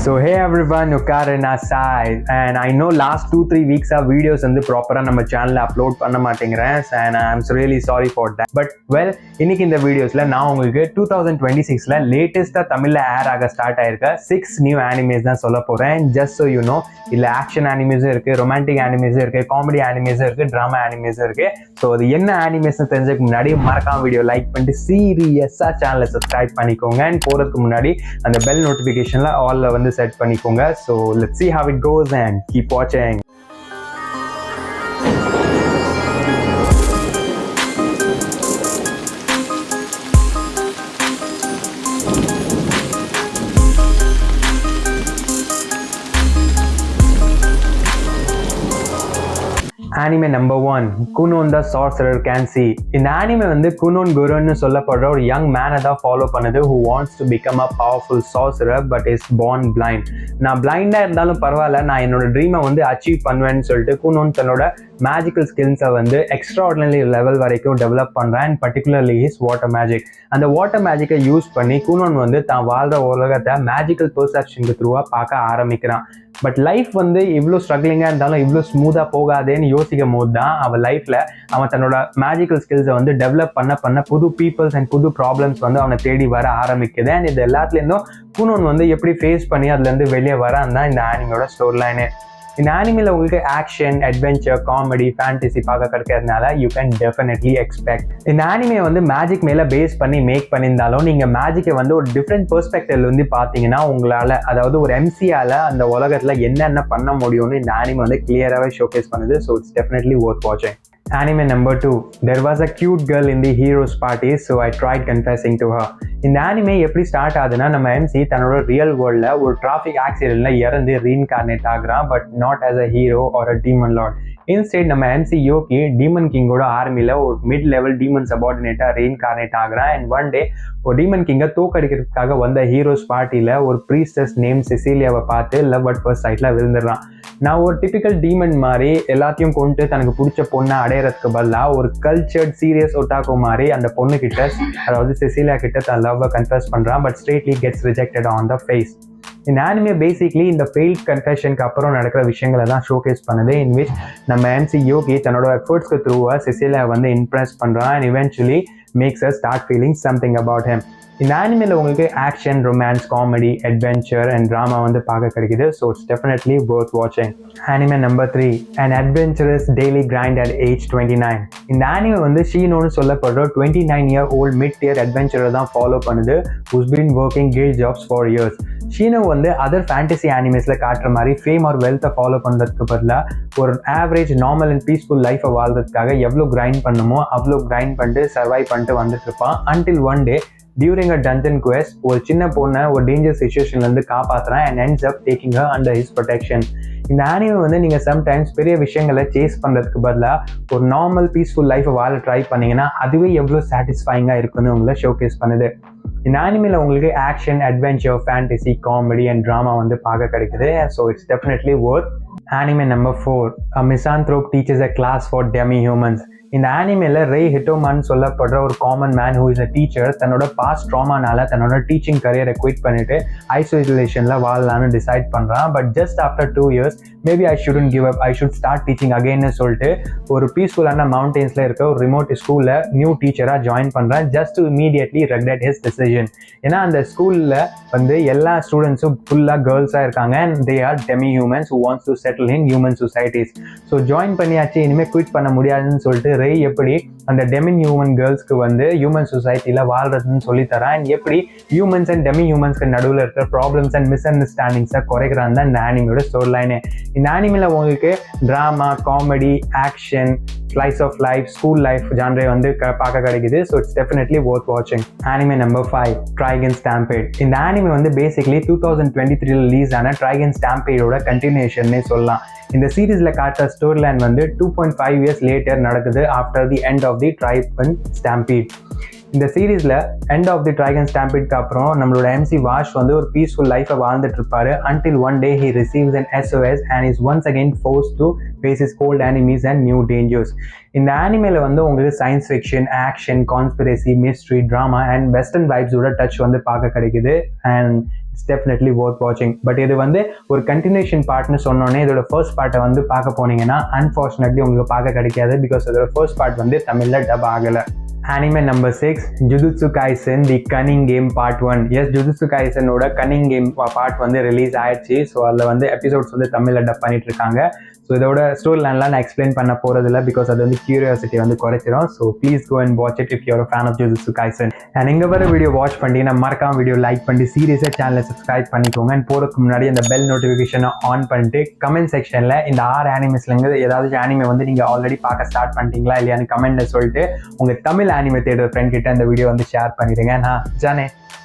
So hey everyone, Ukarana Sai, and I know last 2-3 weeks of videos வந்து ப்ராப்பரா நம்ம சேனல்ல அப்லோட் பண்ண மாட்டேங்கிறேன், and I'm really sorry for that. But well, இன்னைக்கு இந்த வீடியோஸ்ல நான் உங்களுக்கு 2026ல லேட்டஸ்டா தமிழ்ல ஏர் ஆக ஸ்டார்ட் ஆயிருக்க 6 நியூ அனிமேஸ் தான் சொல்ல போறேன். Just so you know, இல்ல ஆக்ஷன் அனிமேஸும் இருக்கு, ரொமான்டிக் அனிமேஸும் இருக்கு, காமெடி அனிமேஸும் இருக்கு, டிராமா அனிமேஸும் இருக்கு. ஸோ அது என்ன அனிமேஷன் தெரிஞ்சதுக்கு முன்னாடி மறக்காம வீடியோ லைக் பண்ணிட்டு சீரியஸா சேனலை சப்ஸ்கிரைப் பண்ணிக்கோங்க. அண்ட் போறதுக்கு முன்னாடி அந்த பெல் நோட்டிஃபிகேஷன்ல ஆல்ல வந்து செட் பண்ணிக்கோங்க. So let's see how it goes and keep watching. Anime number 1, Kunon the Sorcerer Can See. இந்த anime வந்து Kunon Gurunனு சொல்லப்படுற ஒரு young man தான் ஃபாலோ பண்ணுது who wants to become a powerful sorcerer but is born blind. நான் பிளைண்டா இருந்தாலும் பரவாயில்ல, நான் என்னோட ட்ரீமை வந்து அச்சீவ் பண்ணுவேன்னு சொல்லிட்டு குனோன் தன்னோட மேஜிக்கல் ஸ்கில்ஸை வந்து எக்ஸ்ட்ராஆர்டினரி லெவல் வரைக்கும் டெவலப் பண்ணுறேன். And particularly his water magic. அந்த வாட்டர் மேஜிக்கை யூஸ் பண்ணி குனோன் வந்து தான் வாழ்ற உலகத்தை மேஜிக்கல் பெர்செப்ஷனுக்கு த்ரூவாக பார்க்க ஆரம்பிக்கிறான். பட் லைஃப் வந்து இவ்வளோ ஸ்ட்ரகிளிங்காக இருந்தாலும் இவ்வளோ ஸ்மூத்தாக போகாதேன்னு யோசிக்கும் போது தான் அவன் லைஃப்பில் அவன் தன்னோட மேஜிக்கல் ஸ்கில்ஸை வந்து டெவலப் பண்ண புது பீப்புள்ஸ் அண்ட் புது ப்ராப்ளம்ஸ் வந்து அவனை தேடி வர ஆரம்பிக்குது. அண்ட் இது எல்லாத்துலேருந்தும் குனோன் வந்து எப்படி ஃபேஸ் பண்ணி அதுலேருந்து வெளியே வரான் தான் இந்த ஆனிமோட ஸ்டோரி லைனு. இந்த ஆனிமில உங்களுக்கு ஆக்ஷன், அட்வென்ச்சர், காமெடி, ஃபேண்டசி பார்க்க கிடைக்கிறதுனால யூ கேன் டெஃபினெட்லி எக்ஸ்பெக்ட். இந்த ஆனிமே வந்து மேஜிக் மேலே பேஸ் பண்ணி மேக் பண்ணியிருந்தாலும் நீங்கள் மேஜிக்கை வந்து ஒரு டிஃப்ரெண்ட் பெர்ஸ்பெக்டிவ்ல வந்து பார்த்தீங்கன்னா உங்களால், அதாவது ஒரு எம்சியால் அந்த உலகத்தில் என்னென்ன பண்ண முடியும்னு இந்த ஆனிமே வந்து கிளியராகவே ஷோகேஸ் பண்ணுது. ஸோ இட்ஸ் டெஃபினெட்லி ஒர்த் வாட்சிங். Anime number 2, there was a cute girl in the hero's party, so I tried confessing to her. இந்த anime எப்படி ஸ்டார்ட் ஆகுதுன்னா, நம்ம எம்சி தன்னோட ரியல் வேர்ல்டில் ஒரு டிராஃபிக் ஆக்சிடென்ட்ல இறந்து ரீஇன்கார்னேட் ஆகுறான், but not as a hero or a demon lord. Instead நம்ம எம்சி யோகி டீமன் கிங்கோட ஆர்மியில் ஒரு மிட் லெவல் டீமன் சபார்டினேட்டாக ரீஇன்கார்னேட் ஆகுறான். அண்ட் ஒன் டே ஒரு டீமன் கிங்கை தோக்கடிக்கிறதுக்காக வந்த ஹீரோஸ் பார்ட்டியில் ஒரு ப்ரீஸ்டஸ் நேம் செசிலியாவை பார்த்து லவ் அட் ஃபர்ஸ்ட் சைட்டில் விழுந்துடுறான். நான் ஒரு டிபிக்கல் டீமன் மாதிரி எல்லாத்தையும் கொண்டு தனக்கு பிடிச்ச பொண்ணை அடையிறதுக்கு பதிலாக ஒரு கல்ச்சர்ட் சீரியஸ் ஒட்டாக்கோ மாதிரி அந்த பொண்ணு கிட்ட, அதாவது செசிலியா கிட்ட தன் லவ்வை கன்ஃபஸ் பண்ணுறான், but straightly gets rejected on the face. இந்த ஆனிமே பேசிக்லி இந்த ஃபெயில்ட் கன்ஃபெஷனுக்கு அப்புறம் நடக்கிற விஷயங்களை தான் ஷோகேஸ் பண்ணுது, இன் விச் நம்ம எம்சி யோகி தன்னோட எஃபர்ட்ஸ்க்கு த்ரூவாக செசிலியா வந்து இம்ப்ரெஸ் பண்ணுறான் and eventually makes us start feeling something about him. இந்த ஆனிமேல உங்களுக்கு action, romance, comedy, adventure and drama வந்து பார்க்க கிடைக்குது. ஸோ இட்ஸ் டெஃபினெட்லி வொர்த் வாட்சிங். Anime number 3, an adventurous daily grind at age 29. இந்த ஆனிமே வந்து ஷீனோன்னு சொல்லப்படுற 29-year-old mid-tier adventurer தான் ஃபாலோ பண்ணுது, who's been working guild jobs for years. ஷீனோ வந்து அதர் ஃபேண்டசி அனிமேஸில் காட்டுற மாதிரி ஃபேம் ஆர் வெல்த்தை ஃபாலோ பண்ணுறதுக்கு பதிலாக ஒரு ஆவரேஜ் நார்மல் அண்ட் பீஸ்ஃபுல் லைஃப்பை வாழ்றதுக்காக எவ்வளோ கிரைண்ட் பண்ணுமோ அவ்வளோ கிரைண்ட் பண்ணிட்டு சர்வைவ் பண்ணிட்டு வந்துட்டு இருப்பான். Until one day during a dungeon quest ஒரு சின்ன பொண்ணை ஒரு டேஞ்சர் சிச்சுவேஷன்லேருந்து காப்பாற்றுறான் and ends up taking her under his protection. இந்த ஆனிமே வந்து நீங்கள் சம்டைம்ஸ் பெரிய விஷயங்களை சேஸ் பண்ணுறதுக்கு பதிலாக ஒரு நார்மல் பீஸ்ஃபுல் லைஃப்பை வாழ ட்ரை பண்ணிங்கன்னா அதுவே எவ்வளோ சாட்டிஸ்ஃபைங்காக இருக்குன்னு உங்களை ஷோகேஸ் பண்ணுது. இந்த ஆனிமேல உங்களுக்கு action, adventure, fantasy, comedy and drama வந்து பார்க்க கிடைக்குது. So it's definitely worth. Anime number 4, a misanthrope teaches a class for demi humans. இந்த ஆனிமேல ரே ஹிட்டோமான்னு சொல்லப்படுற ஒரு common man who is a teacher தன்னோட பாஸ்ட் ட்ராமானால தன்னோட டீச்சிங் கரியரை குவிட் பண்ணிட்டு ஐசோலேஷன்ல வாழலான்னு டிசைட் பண்றான். But just after 2 years maybe I shouldn't give up, I should start teaching அகெயின்னு சொல்லிட்டு ஒரு பீஸ்ஃபுல்லான மவுண்டெயின்ஸ்ல இருக்க ஒரு ரிமோட் ஸ்கூல்ல நியூ டீச்சரா ஜாயின் பண்றான், just to immediately regret his decision. ஏன்னா அந்த ஸ்கூல்ல வந்து எல்லா ஸ்டூடெண்ட்ஸும் ஃபுல்லா கேர்ள்ஸா இருக்காங்க and they are Demi humans who wants to settle in human societies. So join பண்ணியாச்சு, இனிமேல் குவிட் பண்ண முடியாதுன்னு சொல்லிட்டு ரே எப்படி அந்த டெமி ஹியூமன் கேர்ள்ஸ்க்கு வந்து ஹியூமன் சொசைட்டில வாழ்றதுன்னு சொல்லி தரான் அண்ட் எப்படி ஹியூமன்ஸ் அண்ட் டெமி ஹியூமன்ஸ்க்கு நடுவில் இருக்கிற ப்ராப்ளம்ஸ் அண்ட் மிஸ் அண்டர்ஸ்டாண்டிங்ஸை குறைக்கிறான் தான் இந்த ஆனிமோட ஸ்டோரி லைனு. இந்த ஆனிமில உங்களுக்கு drama, comedy, action, slice of life, school life genre வந்து பார்க்க கிடைக்குது. ஸோ இட்ஸ் டெஃபினெட்லி ஒர்த் வாட்சிங். Anime number 5, Trigun Stampede. இந்த ஆனிமே வந்து பேசிக்லி 2023 ரிலீஸ் ஆன Trigun Stampedeோட கண்டினியூஷன்னே சொல்லலாம். இந்த சீரீஸ்ல காட்டுற ஸ்டோரி லைன் வந்து 2.5 years லேட்டர் நடக்குது after the end of the Trigun Stampede. இந்த சீரீஸில் எண்ட் ஆஃப் தி டிராகன் ஸ்டாம்பிட்க்கு அப்புறம் நம்மளோட MC வாஷ் வந்து ஒரு பீஸ்ஃபுல் லைஃபை வாழ்ந்துட்டு இருப்பாரு until one day he receives an SOS and is once again forced to face his old enemies and new dangers. இந்த ஆனிமேல வந்து உங்களுக்கு science fiction, action, conspiracy, mystery, drama and western வைப்ஸோட டச் வந்து பார்க்க கிடைக்குது அண்ட் இட்ஸ் டெஃபினெட்லி ஒர்த் வாட்சிங். But இது வந்து ஒரு கண்டினியூஷன் பார்ட்னு சொன்னோன்னே இதோட ஃபர்ஸ்ட் பார்ட்டை வந்து பார்க்க போனீங்கன்னா அன்ஃபார்ச்சுனேட்லி உங்களுக்கு பார்க்க கிடைக்காது பிகாஸ் இதோட ஃபர்ஸ்ட் பார்ட் வந்து தமிழில் டப் ஆகலை. Anime number 6, Jujutsu Kaisen The Cunning Game Part 1. Yes, Jujutsu Kaisen ஓட Cunning Game Part வந்து ரிலீஸ் ஆயிடுச்சு. ஸோ அதில் வந்து எபிசோட்ஸ் வந்து தமிழில் டப் பண்ணிட்டு இருக்காங்க. ஸோ இதோட ஸ்டோரி லைன்லாம் நான் எக்ஸ்பிளைன் பண்ண போகிறதில்ல பிகாஸ் அது வந்து கியூரியாசிட்டி வந்து குறைச்சிடும். So please go and watch it if you're fan of Jujutsu Kaisen. And இங்கே வர வீடியோ வாட்ச் பண்ணிட்டீங்கன்னா மறக்காம வீடியோ லைக் பண்ணி சீரியஸாக சேனலை சப்ஸ்கிரைப் பண்ணிக்கோங்க. அண்ட் போகிறதுக்கு முன்னாடி அந்த பெல் நோட்டிஃபிகேஷனை ஆன் பண்ணிட்டு கமெண்ட் செக்ஷனில் இந்த 6 ஆனிமேஸ்லேருந்து ஏதாவது ஆனிமே வந்து நீங்கள் ஆல்ரெடி பார்க்க ஸ்டார்ட் பண்ணிட்டீங்களா இல்லையான்னு கமெண்ட்டில் சொல்லிட்டு உங்கள் தமிழ் ஆனிமே தேடுற ஃப்ரெண்ட் கிட்ட இந்த வீடியோ வந்து ஷேர் பண்ணிடுங்க. நான் ஜானே.